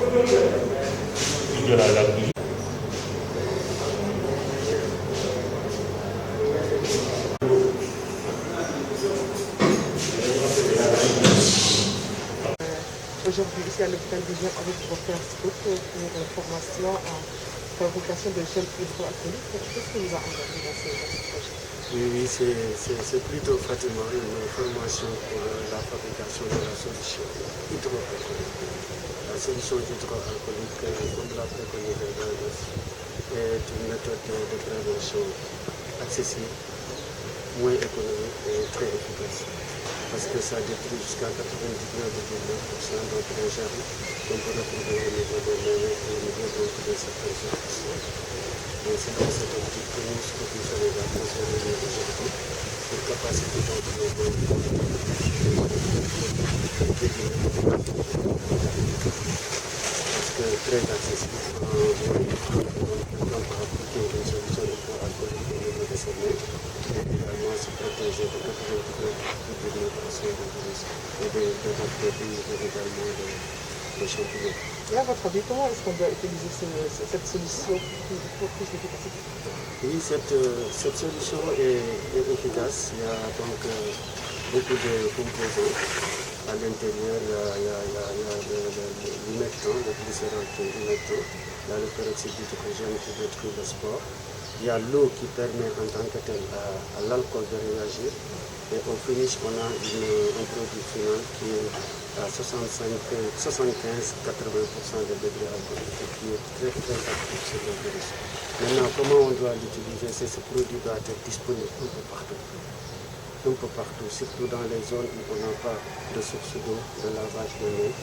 de la laverie. Aujourd'hui, ici à l'hôpital du Gers, avec le docteur Scout pour une formation en fabrication de gel hydroalcoolique. Qu'est-ce qui vous a engagé dans ce projet? Oui, c'est plutôt pratiquement une formation pour la fabrication de la solution hydroalcoolique. La solution hydroalcoolique, comme l'a préconisé l'OMS, est une méthode de prévention accessible, moins économique et très efficace. Parce que ça détruit jusqu'à 99,9% donc les germes qu'on peut retrouver au niveau des mains et au niveau de certaines surfaces. Donc c'est dans cette optique que nous, Scopus Sénégal, nous sommes réunis aujourd'hui pour capaciter donc nos parce que très accessible donc appliquer une solution hydroalcoolique au niveau de ces mains et également se protéger de 99,9% de virus et de bactéries et également de champignons. Et à votre avis, comment est-ce qu'on doit utiliser cette solution pour plus d'efficacité? Oui, cette solution est efficace. Il y a donc beaucoup de composants. À l'intérieur, il y a l'humectant, le glycérol qui est humectant. Il y a le peroxyde d'hydrogène qui détruit le spore. Il y a l'eau qui permet en tant que tel à l'alcool de réagir. Et au finish, on a un produit final qui est à 75-80% de degré alcoolique et qui est très très actif sur le virus. Maintenant, comment on doit l'utiliser? Ce produit doit être disponible un peu partout. Un peu partout, surtout dans les zones où on n'a pas de source d'eau, de lavage de mains.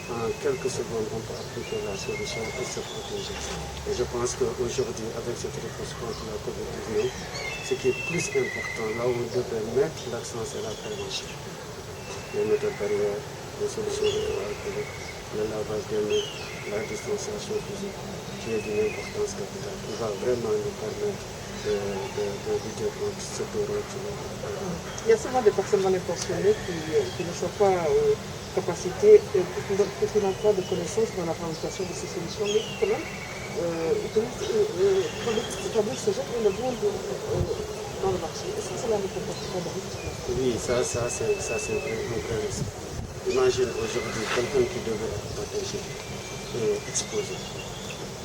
En quelques secondes, on peut appliquer la solution et se protéger. Et je pense qu'aujourd'hui, avec cette réponse contre la COVID-19, ce qui est plus important, là où on devrait mettre l'accent, c'est la prévention. Les méthodes barrières, les solutions hydroalcooliques, le lavage des mains, la distanciation physique, qui est d'une importance capitale, qui va vraiment nous permettre de lutter contre ce virus. Il y a souvent des personnes mal intentionnées qui ne sont pas capacité, qui n'ont pas de connaissances dans la fabrication de ces solutions, mais quand même, fabriquent ce genre et le vendent dans le marché. Est-ce que cela ne comporte pas de risque? Oui, ça c'est un vrai risque. Imagine aujourd'hui quelqu'un qui devait être protégé et exposé.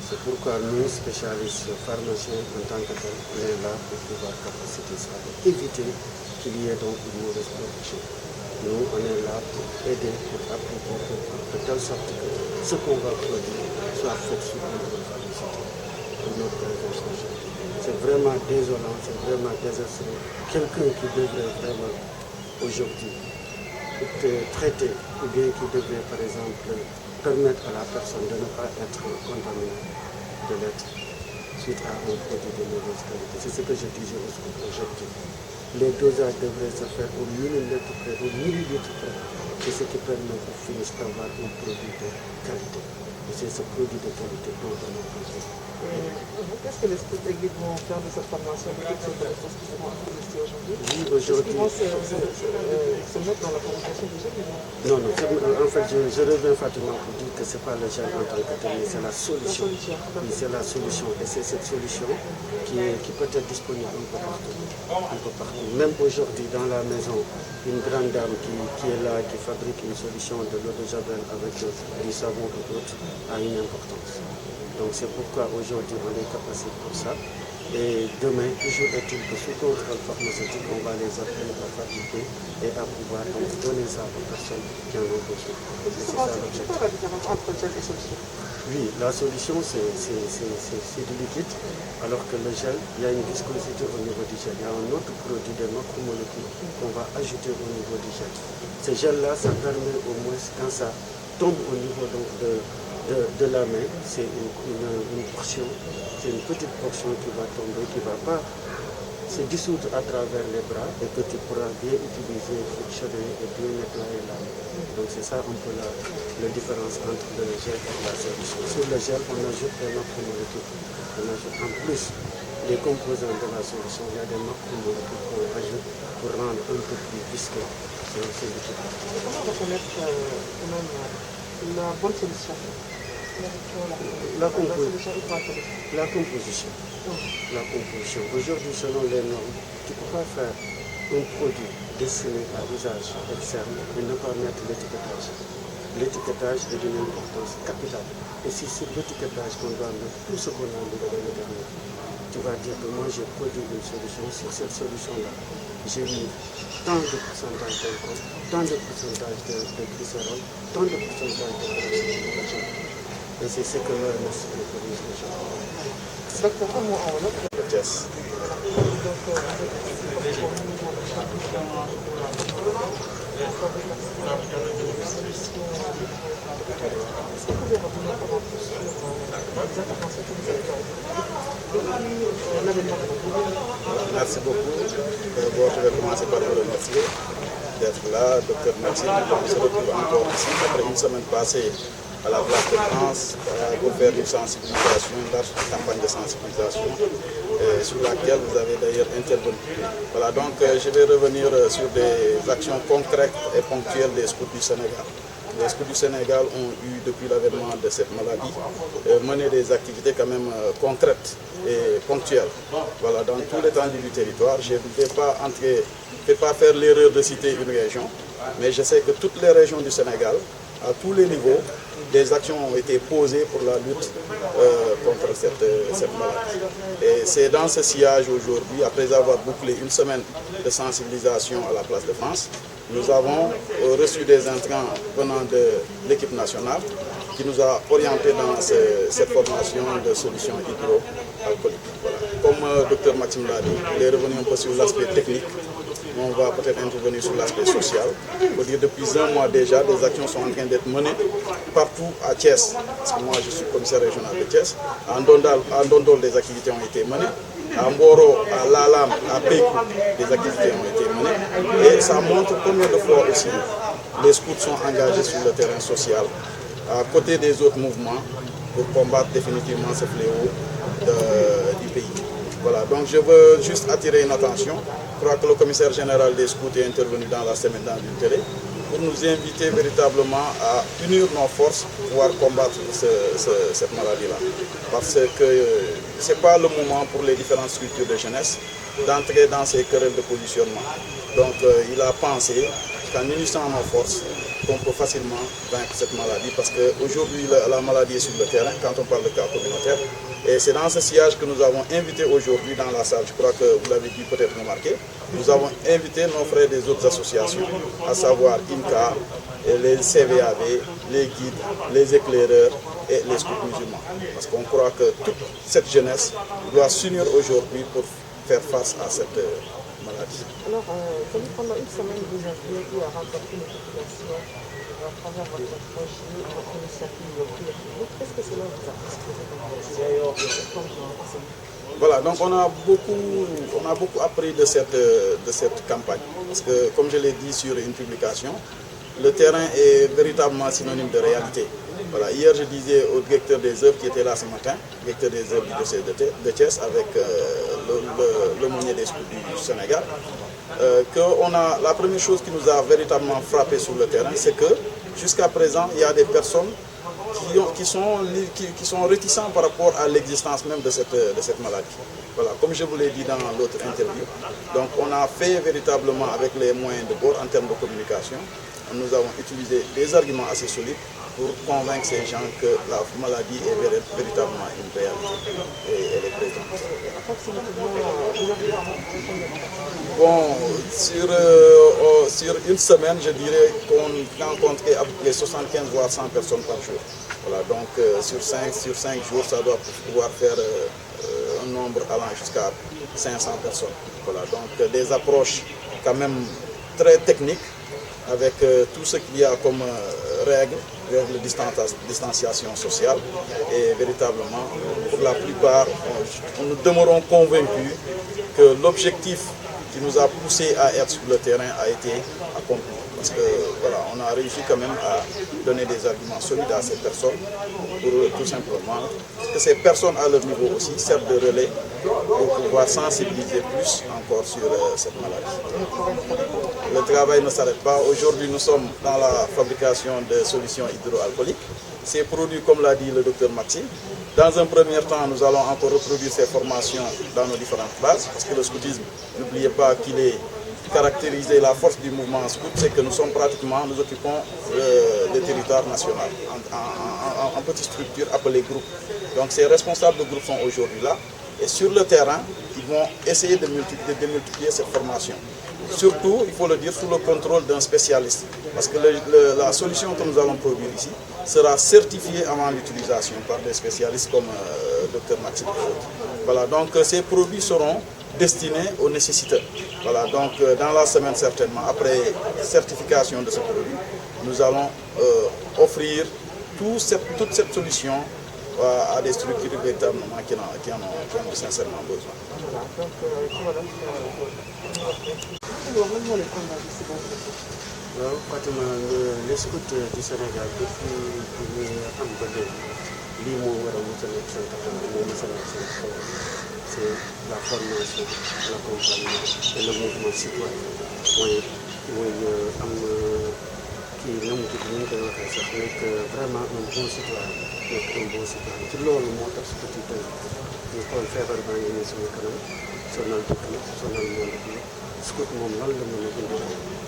C'est pourquoi nous, spécialistes pharmaciens, en tant que tel, on est là pour pouvoir capaciter ça, pour éviter qu'il y ait donc une mauvaise production. Nous, on est là pour aider, pour appliquer, de telle sorte que ce qu'on va produire soit fait sous contrôle pharmaceutique pour notre prévention. C'est vraiment désolant, c'est vraiment désastreux. Quelqu'un qui devrait vraiment aujourd'hui traiter ou bien qui devrait par exemple permettre à la personne de ne pas être contaminée de l'être suite à un produit de mauvaise qualité. C'est ce que je disais aujourd'hui. Les dosages devraient se faire au millilitre près, au millilitre près. C'est ce qui permet au finish d'avoir un produit de qualité. Et c'est ce produit de qualité dont on a besoin. Qu'est-ce que les guides vont faire de cette formation, de toutes ces connaissances qui seront investies aujourd'hui? Oui, aujourd'hui. Est-ce qu'ils vont se mettre dans la fabrication du gel? Non, en fait, je reviens facilement pour dire que ce n'est pas le gel en tant que tel, mais c'est la solution. Oui, c'est la solution. Et c'est cette solution qui peut être disponible un peu partout. Un peu partout. Même aujourd'hui, dans la maison, une grande dame qui est là, qui fabrique une solution de l'eau de javel avec du savon et d'autres, a une importance. Donc c'est pourquoi aujourd'hui on est capacité pour ça. Et demain, toujours est-il que sous contrôle pharmaceutique, on va les apprendre à fabriquer et à pouvoir donc donner ça aux personnes qui en ont besoin. C'est quoi la différence entre gel et solution? Oui, la solution c'est du liquide, alors que le gel, il y a une viscosité au niveau du gel. Il y a un autre produit, des macromolécules qu'on va ajouter au niveau du gel. Ce gel-là, ça permet au moins, quand ça tombe au niveau donc, de la main, c'est une portion, c'est une petite portion qui va tomber, qui ne va pas se dissoudre à travers les bras et que tu pourras bien utiliser, frictionner et bien nettoyer la main. Donc c'est ça un peu la différence entre le gel et la solution. Sur le gel, on ajoute des macromolécules. On ajoute en plus les composants de la solution, il y a des macromolécules qu'on ajoute pour rendre un peu plus visqueux ce liquide. Comment reconnaître la bonne solution? La composition. Aujourd'hui, selon les normes, tu ne peux pas faire un produit destiné à usage externe et ne pas mettre l'étiquetage. L'étiquetage est d'une importance capitale. Et c'est sur l'étiquetage qu'on doit mettre tout ce qu'on a de l'intérieur. Tu vas dire que moi j'ai produit une solution, sur cette solution-là, j'ai mis tant de pourcentage d'alcool, tant de pourcentage de glycérol, tant de pourcentage de caractère. Et c'est ce que leur message autorise les gens. Docteur, un mot en wolof. Yes. Merci beaucoup. Bon, je vais commencer par vous remercier d'être là, docteur Maxime. On se retrouve encore ici après une semaine passée à la place de France pour faire une sensibilisation, une large campagne de sensibilisation sur laquelle vous avez d'ailleurs intervenu. Voilà, donc je vais revenir sur des actions concrètes et ponctuelles des scouts du Sénégal. Les scouts du Sénégal ont eu, depuis l'avènement de cette maladie, mené des activités quand même concrètes et ponctuelles. Voilà, dans tout l'étendue du territoire, je ne vais pas faire l'erreur de citer une région, mais je sais que toutes les régions du Sénégal, à tous les niveaux, des actions ont été posées pour la lutte contre cette maladie. Et c'est dans ce sillage aujourd'hui, après avoir bouclé une semaine de sensibilisation à la place de France, nous avons reçu des intrants venant de l'équipe nationale qui nous a orientés dans cette formation de solutions hydroalcooliques. Voilà. Comme le docteur Maxime l'a dit, il est revenu un peu sur l'aspect technique. On va peut-être intervenir sur l'aspect social. Il faut dire depuis un mois déjà, des actions sont en train d'être menées partout à Thiès. Parce que moi, je suis commissaire régional de Thiès. À Ndondol, des activités ont été menées. À Mboro, à Lalam, à Pékou, des activités ont été menées. Et ça montre combien de fois aussi les scouts sont engagés sur le terrain social, à côté des autres mouvements, pour combattre définitivement ce fléau du pays. Voilà, donc je veux juste attirer une attention. Je crois que le commissaire général des scouts est intervenu dans la semaine dans une télé pour nous inviter véritablement à unir nos forces pour pouvoir combattre cette maladie-là. Parce que ce n'est pas le moment pour les différentes structures de jeunesse d'entrer dans ces querelles de positionnement. Donc il a pensé qu'en unissant nos forces, qu'on peut facilement vaincre cette maladie parce qu'aujourd'hui la maladie est sur le terrain quand on parle de cas communautaire. Et c'est dans ce sillage que nous avons invité aujourd'hui dans la salle, je crois que vous l'avez dû peut-être remarquer, nous avons invité nos frères des autres associations, à savoir INCA, les CVAV, les guides, les éclaireurs et les scouts musulmans. Parce qu'on croit que toute cette jeunesse doit s'unir aujourd'hui pour faire face à cette maladie. Alors, pendant une semaine, vous avez eu à rencontrer les populations à travers votre projet, votre initiative, qu'est-ce que cela vous a inspiré comme voilà, donc on a beaucoup appris de cette campagne. Parce que, comme je l'ai dit sur une publication, le terrain est véritablement synonyme de réalité. Voilà, hier, je disais au directeur des œuvres qui était là ce matin, directeur des œuvres du diocèse de Thiès, avec l'aumônier des scouts du Sénégal, que la première chose qui nous a véritablement frappé sur le terrain, c'est que jusqu'à présent, il y a des personnes qui sont réticents par rapport à l'existence même de cette maladie. Voilà, comme je vous l'ai dit dans l'autre interview, donc on a fait véritablement avec les moyens de bord en termes de communication, nous avons utilisé des arguments assez solides pour convaincre ces gens que la maladie est véritablement une réalité et elle est présente. Bon, sur une semaine, je dirais qu'on rencontrait à peu près 75 voire 100 personnes par jour. Voilà, donc sur 5 jours, ça doit pouvoir faire un nombre allant jusqu'à 500 personnes. Voilà, donc des approches quand même très techniques avec tout ce qu'il y a comme règles de distanciation sociale et véritablement, pour la plupart, nous demeurons convaincus que l'objectif qui nous a poussé à être sur le terrain a été accompli. Parce que voilà, on a réussi quand même à donner des arguments solides à ces personnes pour tout simplement que ces personnes à leur niveau aussi servent de relais pour pouvoir sensibiliser plus encore sur cette maladie. Le travail ne s'arrête pas. Aujourd'hui, nous sommes dans la fabrication de solutions hydroalcooliques. ces produits, comme l'a dit le docteur Maxi. Dans un premier temps, nous allons encore reproduire ces formations dans nos différentes classes, parce que le scoutisme, n'oubliez pas qu'il est caractérisé, la force du mouvement scout, c'est que nous occupons le territoire national en petites structures appelées groupes. Donc ces responsables de groupes sont aujourd'hui là, et sur le terrain, ils vont essayer de démultiplier cette formation. Surtout, il faut le dire, sous le contrôle d'un spécialiste. Parce que la solution que nous allons produire ici sera certifiée avant l'utilisation par des spécialistes comme Dr Maxime. Voilà, donc ces produits seront destinés aux nécessiteurs. Voilà, donc dans la semaine certainement, après certification de ce produit, nous allons offrir toute cette solution à des structures véritablement qui en ont sincèrement besoin. waaw Fatima les scouts du Sénégal depuis ñu am ba léegi lii moo war a mos a nekk seen taxawaay moo mos a nekk seen taxawaay c'est la formation l'accompagnement et le mouvement citoyen mooy am kii nu mu tudd ni ñu koy waxee sax nekk vraiment un bon citoyen ci loolu moo tax scout yi tey ñu xool feebar baa ngi nii suñu kanam sonal dëkk bi sonal monde bi scout moom lan la mën a indi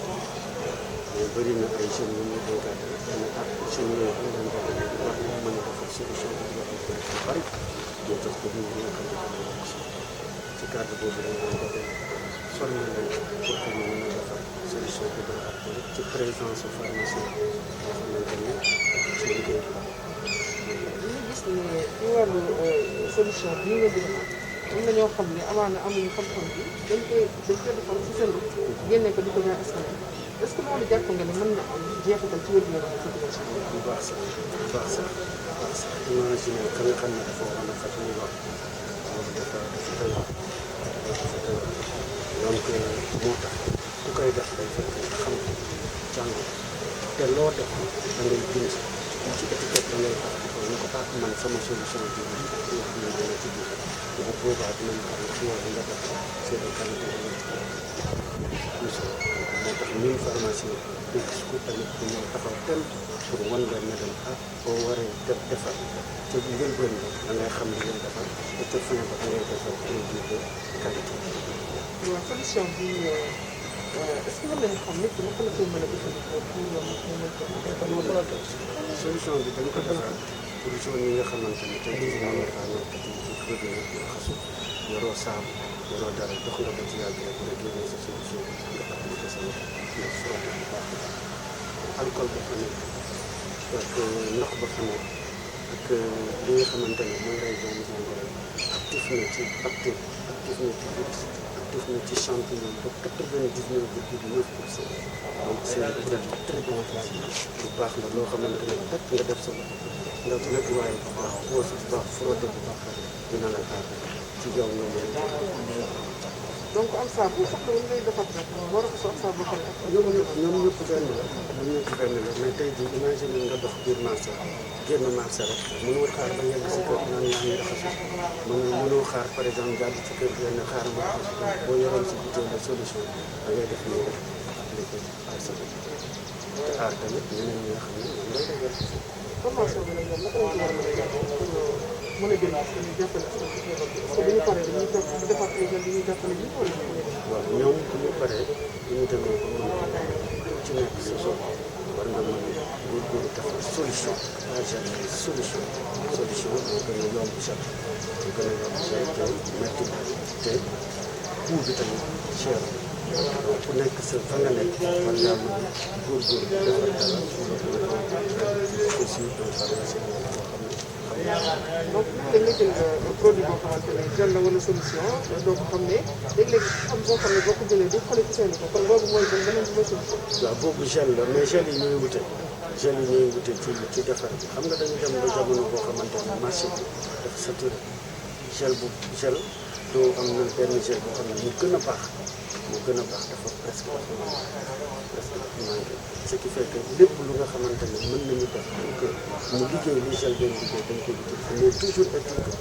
mais bëri na ay jeunes yu ñu encadré mais ak jeunes yooyu xam nga war na mën a defar solution bi wax yu bari moo tax ko ñu nga xam ne ci cadre boobu dañ doon defee formé leen pour que ñu mën a defar solution bi doon ak ci présence formation yoo xamante ni ci liggéey bi ñu gis ne ci wàllu solution bi ñu di defar am na ñoo xam ne amaana amuñu xam-xam bi dañ koy defar ci seen génne ko di ko ñaan askan est-ce que loolu jàpp nga ne mën na am jeexital ci wér-gu-yaram population bu baax sax imagine ka nga xam ne dafa war a faj muy wax dafa doy waar donc moo tax ku koy def day fekk xam jàng te loo def da ngay bind ci étiquette da ngay tax ñu ko tax man sama solution bi wax na dana ci biir bu boobaa dinañ xam ne yow nga def c'est de qualité moo tax ñun pharmacie bi scout tamit bu ñëw taxaw tel pour wan la ne leen boo waree defar te njëlbéen ba da ngay xam ne ngay defar te te fin ba da ngay defar produit de qualité. waaw solution bi est-ce que mën nañu xam nit ki naka la koy mën a jëfandikoo pour mu mën ko solution bi dañ ko defar pour zone yi nga xamante ne tey jii mën na faa nekk di robinet di raxasu yoroo saabu yoroo dara dox nga ba ci yàgg rek nga génne sa solution nga appliqué sa loxo nga frotté bu baax alcool ba fa nekk ak ndox ba fa nekk ak li nga xamante ne mooy rey doomu jàngoro actif na ci bactérie actif na ci virus actif na ci champignon ba 99,9%. donc c'est un produit très bon lu baax la loo xamante ne rek nga def sa nga nettoyé bu baax poche bu baax frotté bu baax dina la aar ci yow nga mën donc am saabu soxla wu ñu lay defar rek war a ko soxla saabu ba pare. ñoom ñëpp benn la mais tey jii imagine nga dox biir marché génn marché rek mënoo xaar ba yegg si kër naan yaa ngi raxasu mënoo xaar par exemple jàdd ci kër yenn xaar ma raxasu boo yoroon si butéel de solution da ngay def nii rek appliqué aar sa bopp te aar tamit ñeneen ñi nga xam ne ñoom lay defar. formation bi nag ñoom naka lañ ci war a mën a jàppale pour mën a jënd ñu jàppale askan bi parce que bu ñu paree dañuy toog di defar ay jeunes yi ñuy jàppale ñu wala waaw ñoom bu ñu paree bu ñu demee ba mën ci nekk sa zone war nga mën a góorgóorlu defar solution solution moo gën a yomb set moo gën a yomb set te métti te coût bi tamit cher donc ku nekk sa fa nga nekk war ngaa mën a góorgóorlu defar dara aussi donc pharmacie boo xam ne donc dañ la jël produit boo xamante ne gel la wala solution doo ko xam ne léeg-léeg am boo xam ne boo ko jëlee di xale ci seen ko kon boobu mooy beneen bi mooy solution. waaw boobu gel la mais gel yi ñuy wute ci defar bi xam nga dañu dem ba jamono boo xamante ne marché bi dafa saturé gel doo am na benn gel boo xam ne mu gën a baax moo gën a baax dafa presque dafa manqué ce qui fait que lépp lu nga xamante ne mën nañu def donc mu liggéey li gel doon liggéey dañ koy liggéey mais toujours est-il que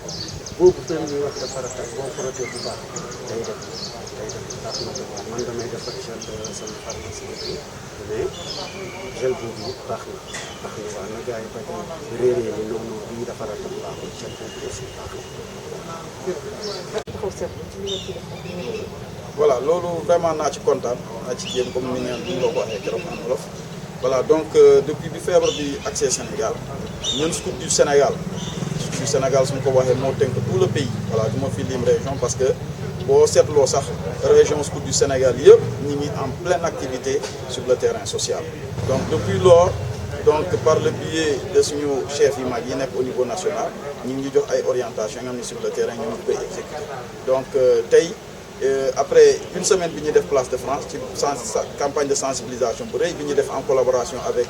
boobu fenn ñuy wax dafa rafet boo frotté bu baax day def baax na ko man damay defar gel sama pharmacie bi mais gel boobu baax na waaw na gars yi ba tey réeree ni non non bii dafa rafet baaxul gel boobu aussi baax na. voilà loolu vraiment naa ci kontaan naa ci jéem comme ni ngeen ko waxee keroog en wolof voilà donc depuis bi feebar bi accès Sénégal ñun scout du Sénégal suñ ko waxee moo tënk tout le pays voilà du ma fi lim région parce que boo seetloo sax région scout du Sénégal yëpp ñi ngi en pleine activité sur le terrain social donc depuis lors donc par le biais de suñu chef yi mag yi nekk au niveau national ñu ngi jox ay orientation nga xam ne sur le terrain ñu ngi koy exécuter donc tey après une semaine bi ñuy def Place de France ci campagne de sensibilisation bu rëy bi ñuy def en collaboration avec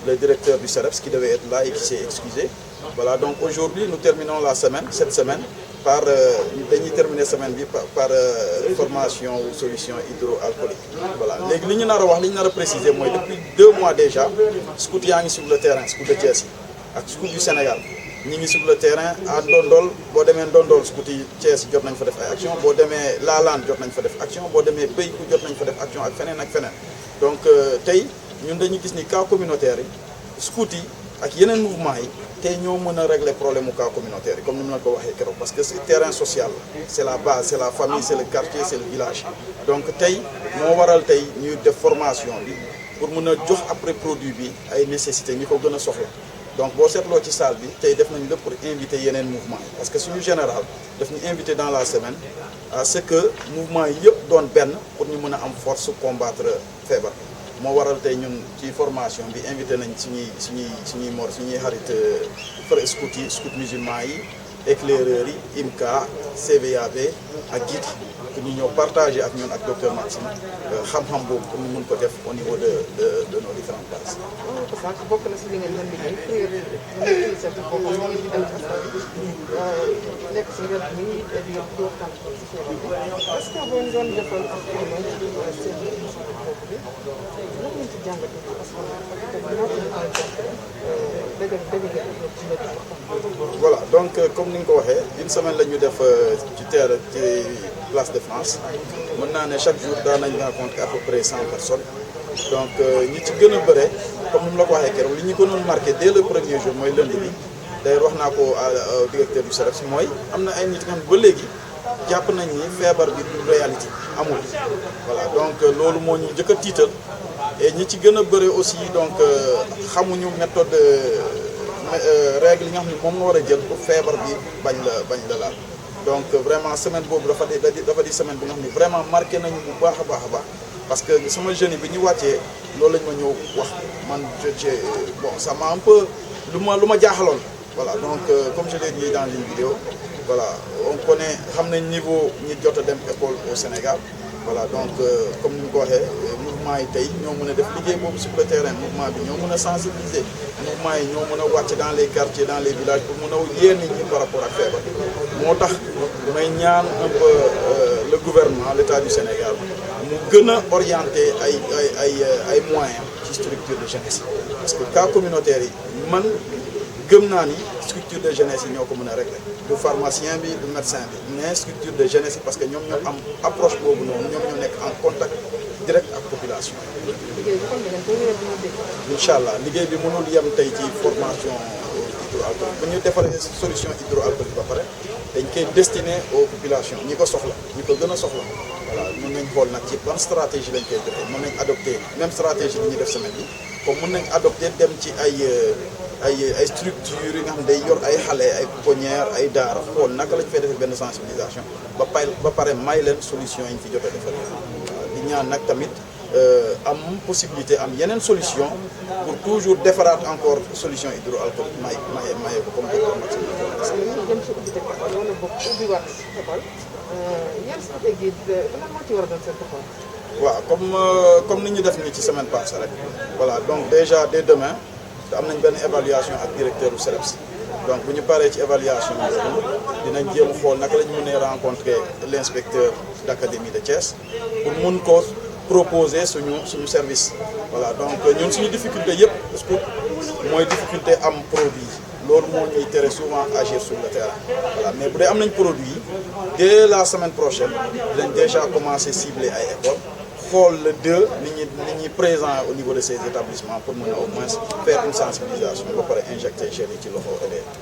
le directeur du CEREPS qui devait être là et qui s'est excusé voilà donc aujourd'hui nous terminons cette semaine par dañuy terminer semaine bi par formation ou solution hydroalcoolique voilà léegi li ñu nar a wax li ñu nar a préciser mooy depuis 2 mois déjà scout yaa ngi sur le terrain scout de Thiès yi ak scout du Sénégal ñi ngi sur le terrain à Ndondol boo demee Ndondol scout yi Thiès jot nañ fa def ay action boo demee Laalaan jot nañ fa def action boo demee Béykou jot nañ fa def action ak feneen donc tey ñun dañu gis ni cas communautaire yi scout yi ak yeneen mouvement yi tey ñoo mën a régler problème mu cas communautaire yi comme ni mu la ko waxee keroog parce que c'est terrain social c'est la base c'est la famille c'est le quartier c'est le village donc tey moo waral tey ñuy def formation bi pour mën a jox après produit bi ay nécessité ñi ko gën a soxla donc boo seetloo ci salle bi tey def nañ lépp pour inviter yeneen mouvement yi parce que suñu général daf ñu invité dans la semaine à ce que mouvement yi yëpp doon benn pour ñu mën a am force combattre feebar moo waral tey ñun ci formation bi invité nañ suñuy xarit frères scout yi scout musulman yi éclaireurs yi IMCA CVAV ak GIT pour ñu ñëw partager ak ñun ak docteur Maxime xam-xam boobu pour ñu mun ko def au niveau de nos différentes bases. parce que bokk na si li ngeen doon liggéey prière initiative boobu ñu ngi dem ci askan bi nekk si wet mi di waxtaan ci feebar bi est-ce que boo ñu doon defal ak seen initiative boobu bi lan ngeen ci jàngatee ci askan bi voilà donc comme ni nga ko waxee une semaine la ñu def ci terre ci Place de France mën naa ne chaque jour daan nañ rencontrer à peu près 100 personnes donc ñi ci gën a bëre comme ni mu la ko waxee keroog li ñu gënoon marqué dès le premier jour mooy lundi bi d'ailleurs wax naa ko au directeur du CEREPS mooy am na ay nit nga xam ba léegi jàpp nañ ni feebar bi du réalité amul voilà donc loolu moo ñu njëkk a tiital et ñi ci gën a bëre aussi donc xamuñu méthode règle yi nga xam ne moom nga war a jël pour feebar bi bañ la laal donc vraiment semaine boobu dafa di semaine bi nga xam ne vraiment marqué nañu bu baax a baax parce que sama jeunes yi bi ñu wàccee loolu lañ ma ñëw wax man bon ça m'a un peu lu ma jaaxaloon voilà donc comme je l'ai dit dans une vidéo voilà on connaît xam nañ niveau ñi jot a dem école au Sénégal voilà donc comme ni ñu ko waxee mouvement yi tey ñoo mën a def liggéey boobu sur le terrain mouvement bi ñoo mën a sensibiliser mouvement yi ñoo mën a wàcc dans les quartiers dans les villages pour mën a yee nit ñi par rapport ak feebar moo tax may ñaan un peu le gouvernement l'État du Sénégal mu gën a orienté ay moyens ci structure de jeunesse parce que cas communautaire yi man gëm naa ni structure de jeunesse yi ñoo ko mën a régler du pharmacien bi du médecin bi mais structure de jeunesse yi parce que ñoom ñoo am approche boobu noonu ñoom ñoo nekk en contact direct ak population incha allah liggéey bi mënul yem tey ci formation hydroalcoolique bu ñu defaree solution hydroalcoolique ba pare dañ koy destiné aux populations ñi ko soxla ñi ko gën a soxla voilà mën nañ xool nag ci ban stratégie lañ koy joxe mën nañ adopté même stratégie bi ñuy def semaine bi comme mën nañ adopté dem ci ay structures yi nga xam ne day yor ay xale ay pouponnières ay daara xool naka lañ fay defee benn sensibilisation ba pare may leen solution yi ñu fi jot a defal di ñaan nag tamit am possibilité am yeneen solution pour toujours defaraat encore solution hydroalcoolique maye ko comme docteur Maxime jëm ci ubbi école wala boog ubbiwaat école yan stratégie lan moo ci war a doon seen taxawaay. waaw comme ni ñu def nii ci semaine passée rek voilà donc déjà dès demain am nañ benn évaluation ak directeur du CEREPS donc bu ñu paree ci évaluation boobu dinañ jéem a xool naka la ñu mënee rencontrer l'inspecteur d'académie de Thiès pour mun ko proposer suñu service. Voilà, donc ñun suñu difficulté yëpp parce que mooy difficulté am produit loolu moo ñuy tere souvent agir sur le terrain. Voilà, mais bu dee am nañ produit dès la semaine prochaine dinañ déjà commencer cibler ay écoles xool le nit ñi présent au niveau de ces établissements pour mën a au moins faire une sensibilisation ba pare injecter jeunes yi ci loxo élèves.